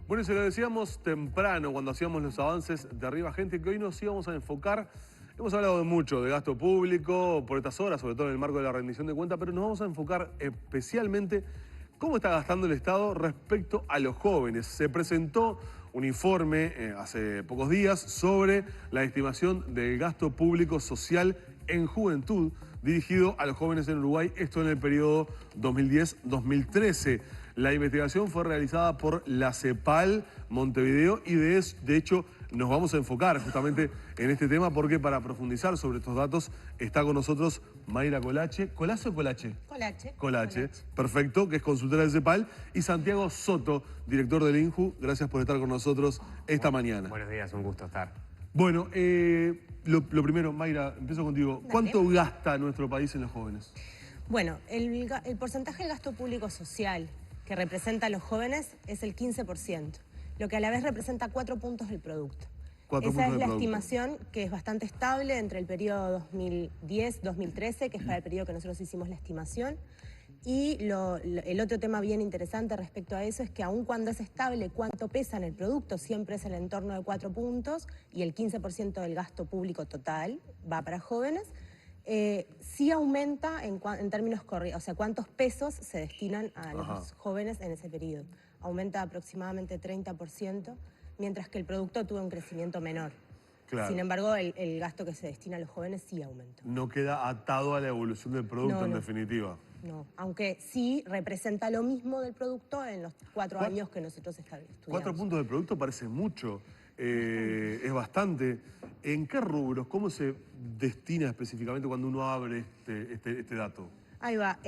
Bueno, se lo decíamos temprano cuando hacíamos los avances de Arriba Gente, que hoy nos íbamos a enfocar. Hemos hablado de mucho de gasto público por estas horas, sobre todo en el marco de la rendición de cuentas, pero nos vamos a enfocar especialmente cómo está gastando el Estado respecto a los jóvenes. Se presentó un informe hace pocos días sobre la estimación del gasto público social en juventud dirigido a los jóvenes en Uruguay, esto en el periodo 2010-2013. La investigación fue realizada por la CEPAL Montevideo y de hecho nos vamos a enfocar justamente en este tema porque para profundizar sobre estos datos está con nosotros Mayra Colache. ¿Colace o Colache? Colache. Colache, perfecto, que es consultora de CEPAL, y Santiago Soto, director del INJU. Gracias por estar con nosotros esta mañana. Buenos días, un gusto estar. Bueno, lo primero, Mayra, empiezo contigo. Dale. ¿Cuánto gasta nuestro país en los jóvenes? Bueno, el porcentaje del gasto público social que representa a los jóvenes es el 15%, lo que a la vez representa 4 puntos del producto. Esa es la estimación, que es bastante estable entre el periodo 2010-2013, que es para el periodo que nosotros hicimos la estimación. Y el otro tema bien interesante respecto a eso es que aun cuando es estable cuánto pesa en el producto, siempre es el entorno de 4 puntos y el 15% del gasto público total va para jóvenes, sí aumenta en términos corridos, o sea, cuántos pesos se destinan a los jóvenes en ese periodo. Aumenta aproximadamente 30%, mientras que el producto tuvo un crecimiento menor. Claro. Sin embargo, el gasto que se destina a los jóvenes sí aumenta. No queda atado a la evolución del producto, en definitiva. No, aunque sí representa lo mismo del producto en los 4 años que nosotros estudiamos. 4 puntos del producto parece mucho, es bastante. ¿En qué rubros? ¿Cómo se destina específicamente cuando uno abre este dato? Ahí va.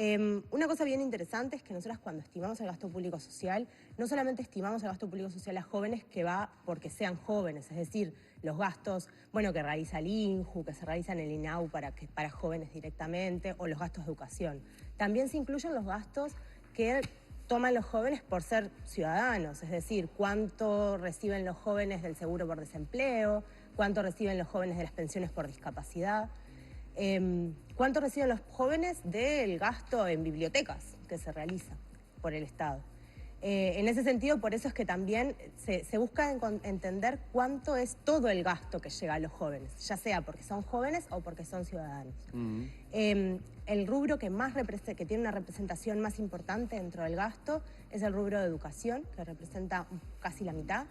Una cosa bien interesante es que nosotros cuando estimamos el gasto público social, no solamente estimamos el gasto público social a jóvenes que va porque sean jóvenes, es decir, los gastos que realiza el INJU, que se realizan en el INAU para jóvenes directamente, o los gastos de educación. También se incluyen los gastos que toman los jóvenes por ser ciudadanos, es decir, cuánto reciben los jóvenes del seguro por desempleo, cuánto reciben los jóvenes de las pensiones por discapacidad. ¿Cuánto reciben los jóvenes del gasto en bibliotecas que se realiza por el Estado? En ese sentido, por eso es que también se busca entender cuánto es todo el gasto que llega a los jóvenes, ya sea porque son jóvenes o porque son ciudadanos. El rubro que tiene una representación más importante dentro del gasto es el rubro de educación, que representa casi la mitad.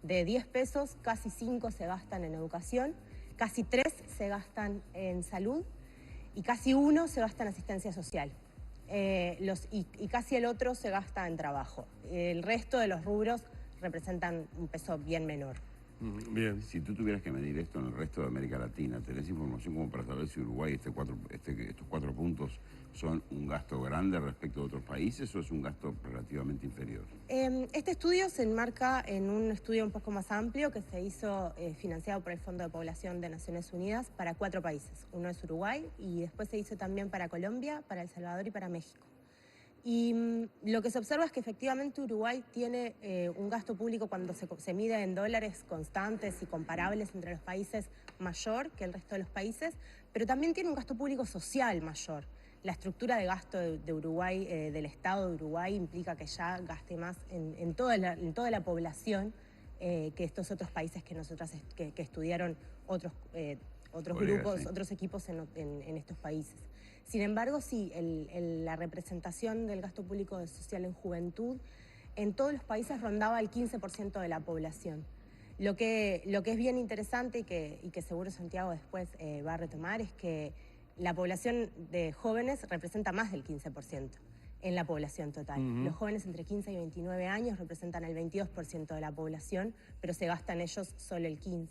De 10 pesos, casi 5 se gastan en educación, casi 3 se gastan en salud y casi 1 se gasta en asistencia social. Y casi el otro se gasta en trabajo. El resto de los rubros representan un peso bien menor. Bien. Si tú tuvieras que medir esto en el resto de América Latina, ¿tenés información como para saber si Uruguay estos 4 puntos son un gasto grande respecto a otros países o es un gasto relativamente inferior? Este estudio se enmarca en un estudio un poco más amplio que se hizo financiado por el Fondo de Población de Naciones Unidas para 4 países. Uno es Uruguay y después se hizo también para Colombia, para El Salvador y para México. Y lo que se observa es que efectivamente Uruguay tiene un gasto público cuando se mide en dólares constantes y comparables entre los países mayor que el resto de los países, pero también tiene un gasto público social mayor. La estructura de gasto de Uruguay, del Estado de Uruguay, implica que ya gaste más en toda la población que estos otros países que estudiaron otros grupos, otros equipos en estos países. Sin embargo, sí, la representación del gasto público social en juventud en todos los países rondaba el 15% de la población. Lo que es bien interesante y que seguro Santiago después va a retomar es que la población de jóvenes representa más del 15% en la población total. Los jóvenes entre 15 y 29 años representan el 22% de la población, pero se gastan ellos solo el 15%.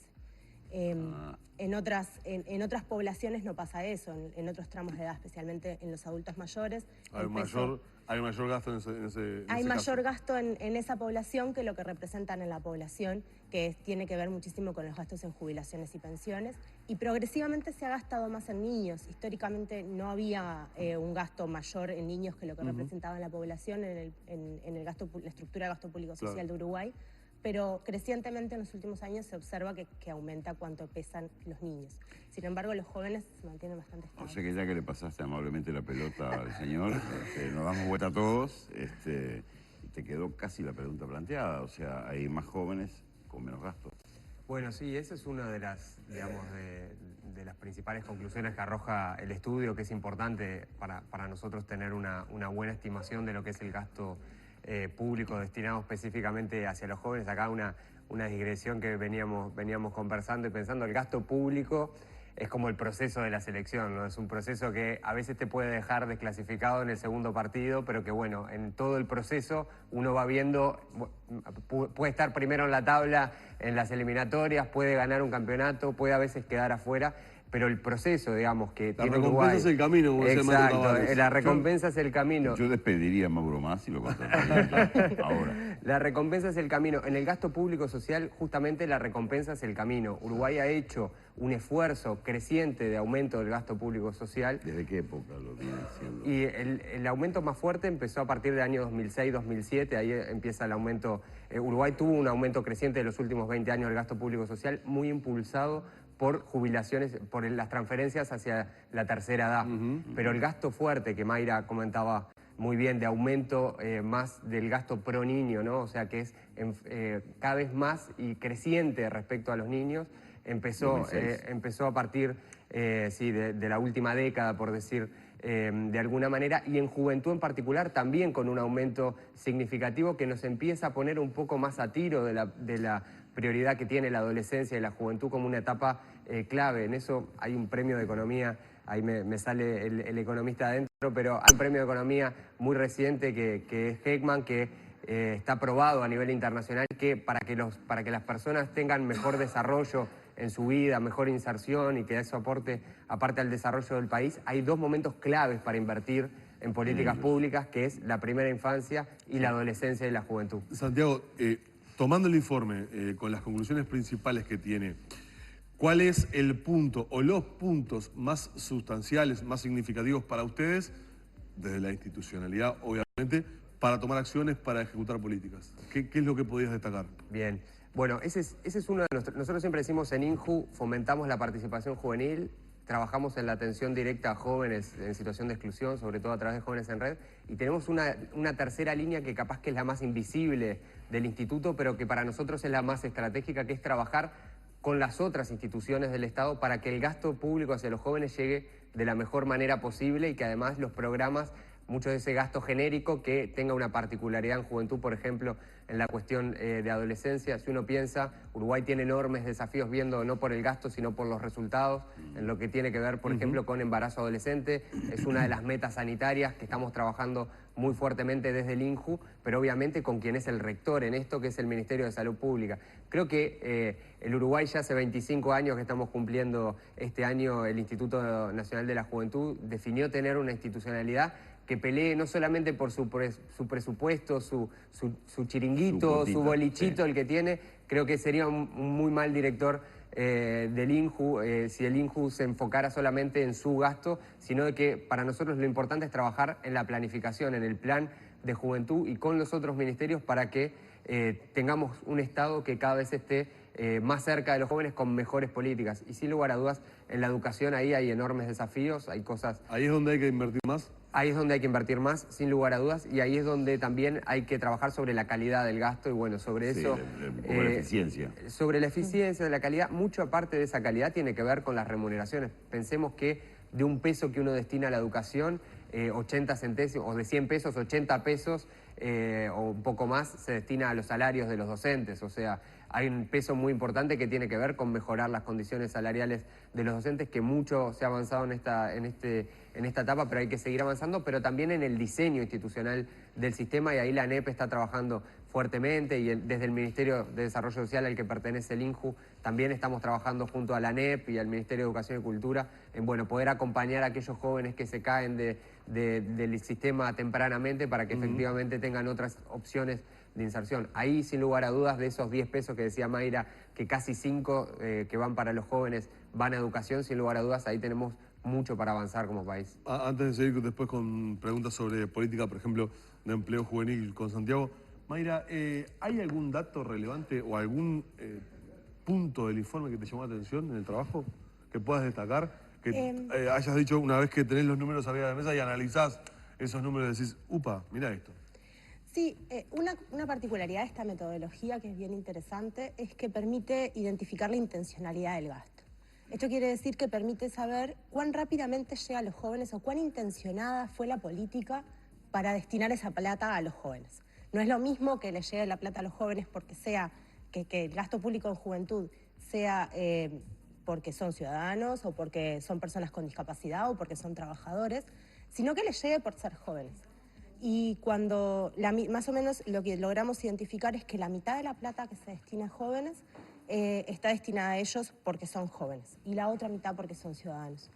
En otras poblaciones no pasa eso, en otros tramos de edad, especialmente en los adultos mayores. Hay mayor gasto en ese Hay caso. mayor gasto en esa población que lo que representan en la población, que tiene que ver muchísimo con los gastos en jubilaciones y pensiones. Y progresivamente se ha gastado más en niños. Históricamente no había un gasto mayor en niños que lo que representaba en la población en la estructura de gasto público social de Uruguay. Pero crecientemente en los últimos años se observa que aumenta cuánto pesan los niños. Sin embargo, los jóvenes se mantienen bastante estables. O sea que ya que le pasaste amablemente la pelota al señor, nos damos vuelta a todos. te quedó casi la pregunta planteada, o sea, hay más jóvenes con menos gastos. Bueno, sí, esa es una de las, digamos, de las principales conclusiones que arroja el estudio, que es importante para nosotros tener una buena estimación de lo que es el gasto público destinado específicamente hacia los jóvenes. Acá una digresión que veníamos conversando y pensando, el gasto público es como el proceso de la selección, ¿no? Es un proceso que a veces te puede dejar desclasificado en el segundo partido, pero que bueno, en todo el proceso uno va viendo, puede estar primero en la tabla en las eliminatorias, puede ganar un campeonato, puede a veces quedar afuera, pero el proceso, digamos, que tiene Uruguay... La recompensa es el camino, como decía Mauro Tavares. Exacto, la recompensa es el camino. Yo despediría a Mauro Mas y lo contrataría ahora. La recompensa es el camino. En el gasto público social, justamente la recompensa es el camino. Uruguay ha hecho un esfuerzo creciente de aumento del gasto público social. ¿Desde qué época lo viene haciendo? Y el aumento más fuerte empezó a partir del año 2006-2007, ahí empieza el aumento. Uruguay tuvo un aumento creciente de los últimos 20 años del gasto público social, muy impulsado por jubilaciones, por las transferencias hacia la tercera edad. Pero el gasto fuerte que Mayra comentaba muy bien, de aumento más del gasto pro niño, ¿no? O sea que es cada vez más y creciente respecto a los niños, empezó a partir de la última década, por decir de alguna manera, y en juventud en particular también con un aumento significativo que nos empieza a poner un poco más a tiro de la prioridad que tiene la adolescencia y la juventud como una etapa clave. En eso hay un premio de economía, ahí me sale el economista adentro, pero hay un premio de economía muy reciente que es Heckman, que está aprobado a nivel internacional, que para que las personas tengan mejor desarrollo en su vida, mejor inserción y que eso aporte, aparte al desarrollo del país, hay dos momentos claves para invertir en políticas públicas, que es la primera infancia y la adolescencia y la juventud. Santiago, tomando el informe con las conclusiones principales que tiene, ¿cuál es el punto o los puntos más sustanciales, más significativos para ustedes, desde la institucionalidad, obviamente, para tomar acciones, para ejecutar políticas? ¿Qué es lo que podías destacar? Bien, bueno, ese es uno de nuestros... Nosotros siempre decimos en INJU, fomentamos la participación juvenil, trabajamos en la atención directa a jóvenes en situación de exclusión, sobre todo a través de Jóvenes en Red, y tenemos una tercera línea que capaz que es la más invisible del instituto, pero que para nosotros es la más estratégica, que es trabajar con las otras instituciones del Estado para que el gasto público hacia los jóvenes llegue de la mejor manera posible y que además los programas, mucho de ese gasto genérico, que tenga una particularidad en juventud, por ejemplo, en la cuestión de adolescencia. Si uno piensa, Uruguay tiene enormes desafíos viendo no por el gasto, sino por los resultados, en lo que tiene que ver, por ejemplo, con embarazo adolescente. Es una de las metas sanitarias que estamos trabajando muy fuertemente desde el INJU, pero obviamente con quien es el rector en esto, que es el Ministerio de Salud Pública. Creo que el Uruguay ya hace 25 años que estamos cumpliendo este año, el Instituto Nacional de la Juventud definió tener una institucionalidad que pelee no solamente por su presupuesto, su chiringuito, su bolichito, sí, el que tiene. Creo que sería un muy mal director del INJU si el INJU se enfocara solamente en su gasto, sino de que para nosotros lo importante es trabajar en la planificación, en el plan de juventud y con los otros ministerios para que tengamos un Estado que cada vez esté más cerca de los jóvenes con mejores políticas. Y sin lugar a dudas, en la educación ahí hay enormes desafíos, hay cosas... ¿Ahí es donde hay que invertir más? Ahí es donde hay que invertir más, sin lugar a dudas, y ahí es donde también hay que trabajar sobre la calidad del gasto y bueno, sobre eso... Sobre la eficiencia. Sobre la eficiencia de la calidad, mucho aparte de esa calidad tiene que ver con las remuneraciones. Pensemos que de un peso que uno destina a la educación, 80 centésimos, o de 100 pesos, 80 pesos o un poco más se destina a los salarios de los docentes. O sea, hay un peso muy importante que tiene que ver con mejorar las condiciones salariales de los docentes, que mucho se ha avanzado en esta etapa, pero hay que seguir avanzando, pero también en el diseño institucional del sistema, y ahí la ANEP está trabajando fuertemente, y desde el Ministerio de Desarrollo Social al que pertenece el INJU, también estamos trabajando junto a la ANEP y al Ministerio de Educación y Cultura en poder acompañar a aquellos jóvenes que se caen del sistema tempranamente para que efectivamente tengan otras opciones de inserción. Ahí, sin lugar a dudas, de esos 10 pesos que decía Mayra, que casi 5 que van para los jóvenes van a educación, sin lugar a dudas, ahí tenemos mucho para avanzar como país. Antes de seguir después con preguntas sobre política, por ejemplo, de empleo juvenil con Santiago, Mayra, ¿hay algún dato relevante o algún punto del informe que te llamó la atención en el trabajo que puedas destacar? Que hayas dicho una vez que tenés los números arriba de la mesa y analizás esos números y decís, upa, mirá esto. Sí, una particularidad de esta metodología que es bien interesante es que permite identificar la intencionalidad del gasto. Esto quiere decir que permite saber cuán rápidamente llega a los jóvenes o cuán intencionada fue la política para destinar esa plata a los jóvenes. No es lo mismo que le llegue la plata a los jóvenes porque sea que el gasto público en juventud sea porque son ciudadanos o porque son personas con discapacidad o porque son trabajadores, sino que les llegue por ser jóvenes. Y cuando más o menos lo que logramos identificar es que la mitad de la plata que se destina a jóvenes está destinada a ellos porque son jóvenes y la otra mitad porque son ciudadanos.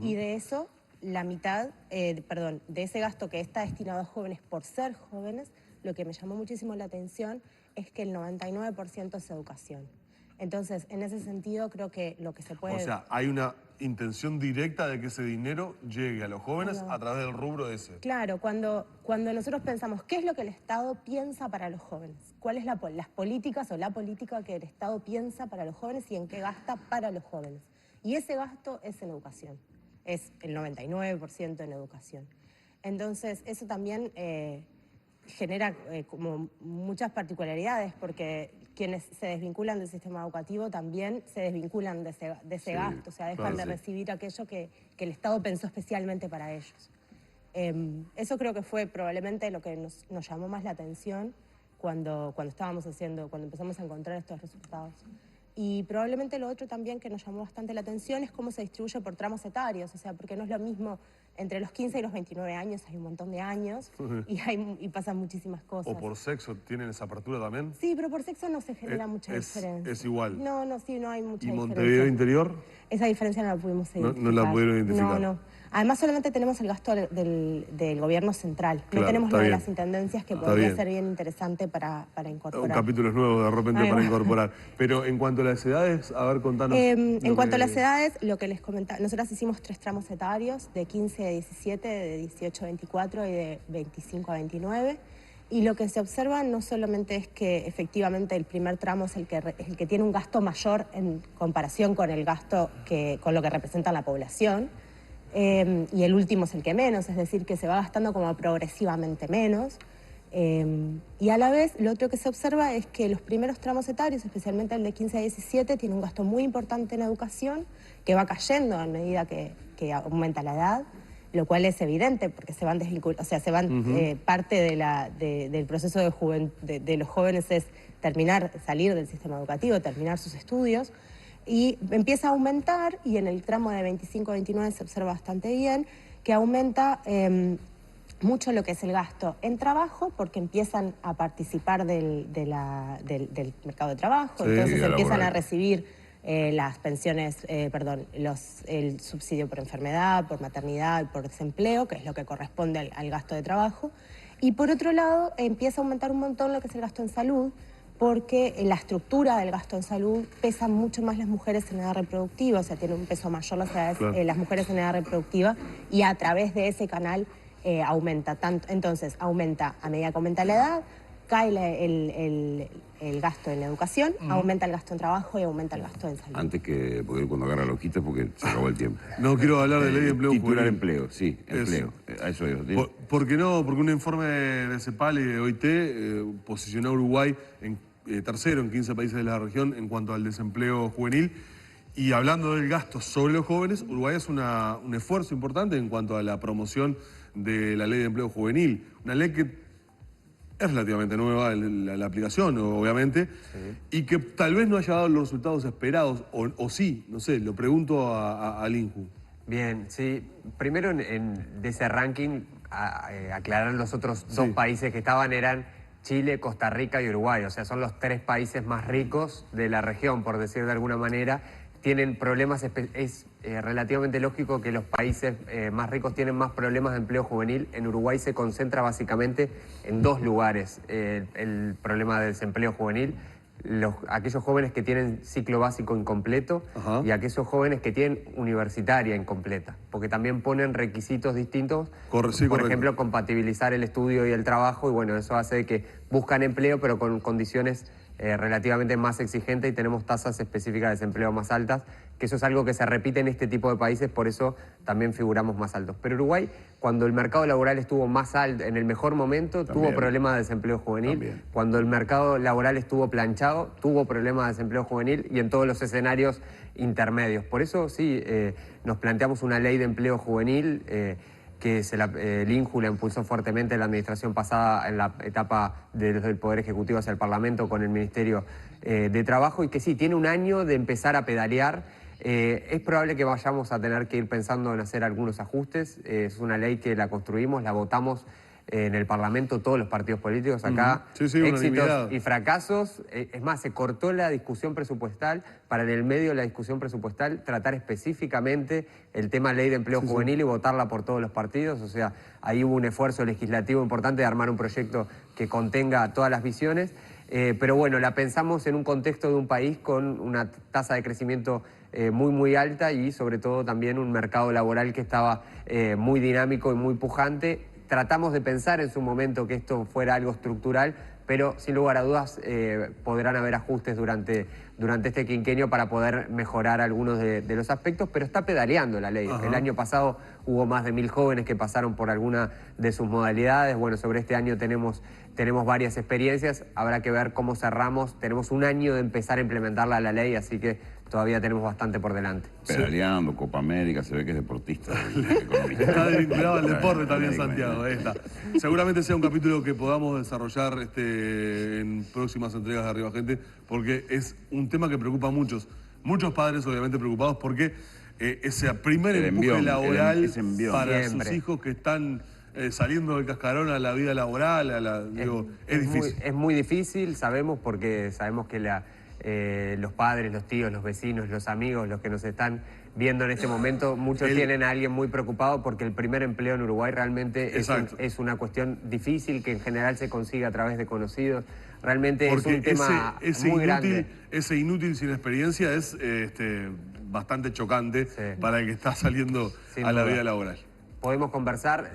Y de eso, la mitad, de ese gasto que está destinado a jóvenes por ser jóvenes, lo que me llamó muchísimo la atención es que el 99% es educación. Entonces, en ese sentido, creo que lo que se puede... O sea, hay una intención directa de que ese dinero llegue a los jóvenes a través del rubro ese. Claro, cuando nosotros pensamos qué es lo que el Estado piensa para los jóvenes, cuáles son las políticas o la política que el Estado piensa para los jóvenes y en qué gasta para los jóvenes. Y ese gasto es en educación, es el 99% en educación. Entonces, eso también genera como muchas particularidades, porque quienes se desvinculan del sistema educativo también se desvinculan de ese gasto, o sea, dejan de recibir aquello que el Estado pensó especialmente para ellos. Eso creo que fue probablemente lo que nos llamó más la atención cuando empezamos a encontrar estos resultados. Y probablemente lo otro también que nos llamó bastante la atención es cómo se distribuye por tramos etarios, o sea, porque no es lo mismo entre los 15 y los 29 años, hay un montón de años y pasan muchísimas cosas. ¿O por sexo tienen esa apertura también? Sí, pero por sexo no se genera mucha diferencia. Es igual. No hay mucha diferencia. ¿Y Montevideo Interior? Esa diferencia no la pudimos identificar. No la pudieron identificar. No. Además, solamente tenemos el gasto del gobierno central. Claro, no tenemos lo de bien. las intendencias, que podría ser bien interesante para incorporar. Capítulos nuevos de repente para incorporar. Pero en cuanto a las edades, a ver, contanos. En cuanto a las edades, lo que les comentaba, nosotras hicimos 3 tramos etarios, de 15 a 17, de 18 a 24 y de 25 a 29. Y lo que se observa no solamente es que efectivamente el primer tramo es el que tiene un gasto mayor en comparación con el gasto con lo que representa la población, y el último es el que menos, es decir, que se va gastando como progresivamente menos. Y a la vez, lo otro que se observa es que los primeros tramos etarios, especialmente el de 15 a 17, tiene un gasto muy importante en educación, que va cayendo a medida que aumenta la edad, lo cual es evidente porque se van desvinculando, o sea, parte del proceso de los jóvenes es salir del sistema educativo, terminar sus estudios, y empieza a aumentar, y en el tramo de 25 a 29 se observa bastante bien, que aumenta mucho lo que es el gasto en trabajo, porque empiezan a participar del mercado de trabajo, entonces empiezan a recibir las pensiones, el subsidio por enfermedad, por maternidad y por desempleo, que es lo que corresponde al gasto de trabajo. Y por otro lado, empieza a aumentar un montón lo que es el gasto en salud, porque en la estructura del gasto en salud pesan mucho más las mujeres en edad reproductiva, o sea, tiene un peso mayor las mujeres en edad reproductiva, y a través de ese canal aumenta tanto. Entonces, aumenta a medida que aumenta la edad, cae el gasto en la educación, aumenta el gasto en trabajo y aumenta el gasto en salud. Antes que poder cuando agarra la hojita porque se acabó el tiempo. No quiero hablar de ley de empleo Titular juvenil. empleo, sí, empleo. A eso digo. ¿Por qué no? Porque un informe de CEPAL y de OIT posicionó a Uruguay en tercero en 15 países de la región en cuanto al desempleo juvenil. Y hablando del gasto sobre los jóvenes, Uruguay es un esfuerzo importante en cuanto a la promoción de la ley de empleo juvenil. Una ley que es relativamente nueva la aplicación, obviamente, y que tal vez no haya dado los resultados esperados, o sí, no sé, lo pregunto al INJU. Bien, sí. Primero de ese ranking, aclarar los otros 2 países que estaban eran Chile, Costa Rica y Uruguay. O sea, son los 3 países más ricos de la región, por decir de alguna manera. Tienen problemas, es relativamente lógico que los países más ricos tienen más problemas de empleo juvenil. En Uruguay se concentra básicamente en 2 lugares el problema del desempleo juvenil. Aquellos jóvenes que tienen ciclo básico incompleto y aquellos jóvenes que tienen universitaria incompleta, porque también ponen requisitos distintos, por ejemplo, compatibilizar el estudio y el trabajo, y bueno, eso hace que buscan empleo pero con condiciones relativamente más exigentes, y tenemos tasas específicas de desempleo más altas que eso es algo que se repite en este tipo de países, por eso también figuramos más altos. Pero Uruguay, cuando el mercado laboral estuvo más alto, en el mejor momento, tuvo problemas de desempleo juvenil. También. Cuando el mercado laboral estuvo planchado, tuvo problemas de desempleo juvenil y en todos los escenarios intermedios. Por eso sí, nos planteamos una ley de empleo juvenil que el INJU la impulsó fuertemente en la administración pasada, en la etapa desde el Poder Ejecutivo hacia el Parlamento con el Ministerio de Trabajo, y que sí, tiene un año de empezar a pedalear. Es probable que vayamos a tener que ir pensando en hacer algunos ajustes. Es una ley que la construimos, la votamos en el Parlamento, todos los partidos políticos acá. Sí, Éxitos unanimidad. y fracasos. Es más, se cortó la discusión presupuestal para en el medio de la discusión presupuestal tratar específicamente el tema ley de empleo juvenil y votarla por todos los partidos. O sea, ahí hubo un esfuerzo legislativo importante de armar un proyecto que contenga todas las visiones. Pero bueno, la pensamos en un contexto de un país con una tasa de crecimiento muy alta y sobre todo también un mercado laboral que estaba muy dinámico y muy pujante. Tratamos de pensar en su momento que esto fuera algo estructural, pero sin lugar a dudas podrán haber ajustes durante este quinquenio para poder mejorar algunos de los aspectos, pero está pedaleando la ley. Ajá. El año pasado hubo más de 1000 jóvenes que pasaron por alguna de sus modalidades. Bueno, sobre este año tenemos varias experiencias, habrá que ver cómo cerramos. Tenemos un año de empezar a implementarla la ley, así que todavía tenemos bastante por delante. Pedaleando, Copa América, se ve que es deportista. Está vinculado al deporte también, América, Santiago. Ahí está. Seguramente sea un capítulo que podamos desarrollar en próximas entregas de Arriba Gente, porque es un tema que preocupa a muchos. Muchos padres, obviamente, preocupados porque ese primer El empuje envión, laboral ese envión. para Siempre. sus hijos que están saliendo del cascarón a la vida laboral, es difícil. Es muy difícil, sabemos que los padres, los tíos, los vecinos, los amigos, los que nos están viendo en este momento, muchos tienen a alguien muy preocupado porque el primer empleo en Uruguay realmente es una cuestión difícil que en general se consigue a través de conocidos. Realmente Porque es un tema muy grande. Ese inútil sin experiencia es bastante chocante para el que está saliendo Sin a la duda. vida laboral. Podemos conversar,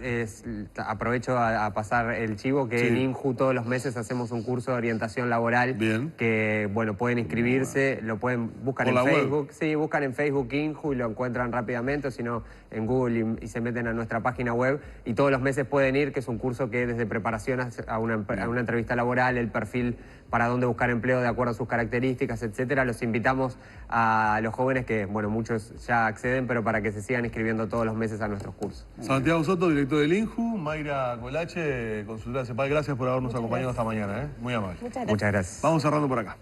aprovecho a pasar el chivo, que en INJU todos los meses hacemos un curso de orientación laboral. Bien. Que, bueno, pueden inscribirse, lo pueden buscar ¿Por en la web? Facebook. Sí, buscan en Facebook INJU y lo encuentran rápidamente, o si no, en Google y se meten a nuestra página web. Y todos los meses pueden ir, que es un curso que desde preparación a una entrevista laboral, el perfil para dónde buscar empleo de acuerdo a sus características, etcétera. Los invitamos a los jóvenes que, bueno, muchos ya acceden, pero para que se sigan inscribiendo todos los meses a nuestros cursos. Santiago Soto, director del INJU, Mayra Colache, consultora CEPAL, gracias por habernos acompañado esta mañana. Muy amable. Muchas gracias. Muchas gracias. Vamos cerrando por acá.